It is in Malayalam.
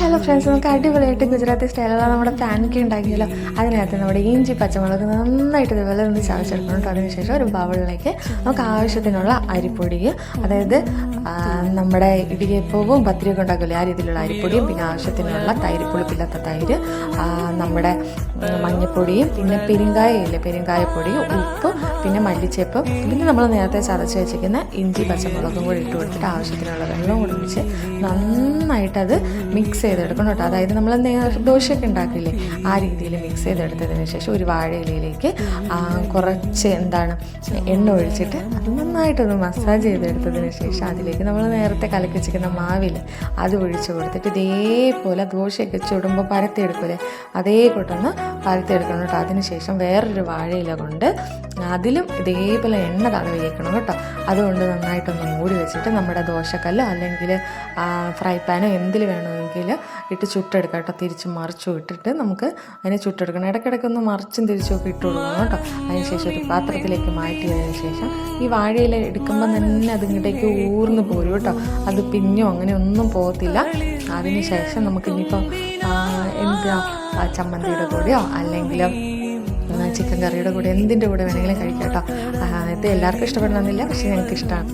ഹലോ ഫ്രണ്ട്സ്, നമുക്ക് അടിപൊളിയായിട്ട് ഗുജറാത്തി സ്റ്റൈലുള്ള നമ്മുടെ പാൻകേക്ക് ഉണ്ടാക്കിയല്ലോ. അതിനകത്ത് നമ്മുടെ ഇഞ്ചി പച്ചമുളക് നന്നായിട്ട് ഇതുപോലെ ഒന്ന് ചതച്ചെടുക്കണം കേട്ടോ. അതിനുശേഷം ഒരു ബൗളിലേക്ക് നമുക്ക് ആവശ്യത്തിനുള്ള അരിപ്പൊടി, അതായത് നമ്മുടെ ഇടിയപ്പവും പത്തിരിയൊക്കെ ഉണ്ടാക്കില്ലേ ആ രീതിയിലുള്ള അരിപ്പൊടിയും, പിന്നെ ആവശ്യത്തിനുള്ള തൈര്, പുളിപ്പില്ലാത്ത തൈര്, നമ്മുടെ മഞ്ഞൾപ്പൊടിയും, പിന്നെ പെരുങ്കായപ്പൊടിയും, ഉപ്പ്, പിന്നെ മല്ലിച്ചേപ്പ്, പിന്നെ നമ്മൾ നേരത്തെ ചതച്ച് വെച്ചിരിക്കുന്ന ഇഞ്ചി പച്ചമുളകും കൂടി ഇട്ട് കൊടുത്തിട്ട് ആവശ്യത്തിനുള്ള വെള്ളം കൂടി ഒഴിച്ച് നന്നായിട്ടത് മിക്സ് ചെയ്തെടുക്കണം കേട്ടോ. അതായത് നമ്മൾ ദോശയൊക്കെ ഉണ്ടാക്കില്ലേ ആ രീതിയിൽ മിക്സ് ചെയ്തെടുത്തതിന് ശേഷം ഒരു വാഴയിലയിലേക്ക് കുറച്ച് എണ്ണ ഒഴിച്ചിട്ട് അത് നന്നായിട്ടൊന്ന് മസാജ് ചെയ്തെടുത്തതിന് ശേഷം അതിലേക്ക് നമ്മൾ നേരത്തെ കലക്കി വെച്ചിരിക്കുന്ന മാവിൽ അത് ഒഴിച്ച് കൊടുത്തിട്ട് ഇതേപോലെ ദോശയൊക്കെ ചുടുമ്പോൾ പരത്തിയെടുക്കില്ലേ അതേ കൂട്ടൊന്ന് പരത്തിയെടുക്കണം കേട്ടോ. അതിന് ശേഷം വേറൊരു വാഴയില കൊണ്ട് അതിലും ഇതേപോലെ എണ്ണ തടവി വയ്ക്കണം കേട്ടോ. അതുകൊണ്ട് നന്നായിട്ടൊന്ന് മൂടി വെച്ചിട്ട് നമ്മുടെ ദോശക്കല്ല് അല്ലെങ്കിൽ ഫ്രൈ പാനോ എന്തിൽ വേണമെങ്കിൽ ഇട്ട് ചുട്ടെടുക്കാം കേട്ടോ. തിരിച്ചും മറിച്ചും ഇട്ടിട്ട് നമുക്ക് അതിനെ ചുട്ടെടുക്കണം. ഇടയ്ക്കിടയ്ക്കൊന്ന് മറിച്ചും തിരിച്ചും ഒക്കെ ഇട്ട് കൊടുക്കണം കേട്ടോ. അതിനുശേഷം ഒരു പാത്രത്തിലേക്ക് മാറ്റിയതിന് ശേഷം ഈ വാഴയില എടുക്കുമ്പോൾ തന്നെ അതിങ്ങോട്ടേക്ക് ഊർന്ന് പോരും കേട്ടോ. അത് പിഞ്ഞോ അങ്ങനെ ഒന്നും പോകത്തില്ല. അതിന് ശേഷം നമുക്കിനിയിപ്പം ചമ്മന്തിയുടെ കൂടെയോ അല്ലെങ്കിൽ ചിക്കൻ കറിയുടെ കൂടെ എന്തിൻ്റെ കൂടെ വേണമെങ്കിലും കഴിക്കാം കേട്ടോ. ഇത് എല്ലാവർക്കും ഇഷ്ടപ്പെടണമെന്നില്ല, പക്ഷേ ഞങ്ങൾക്ക് ഇഷ്ടമാണ്.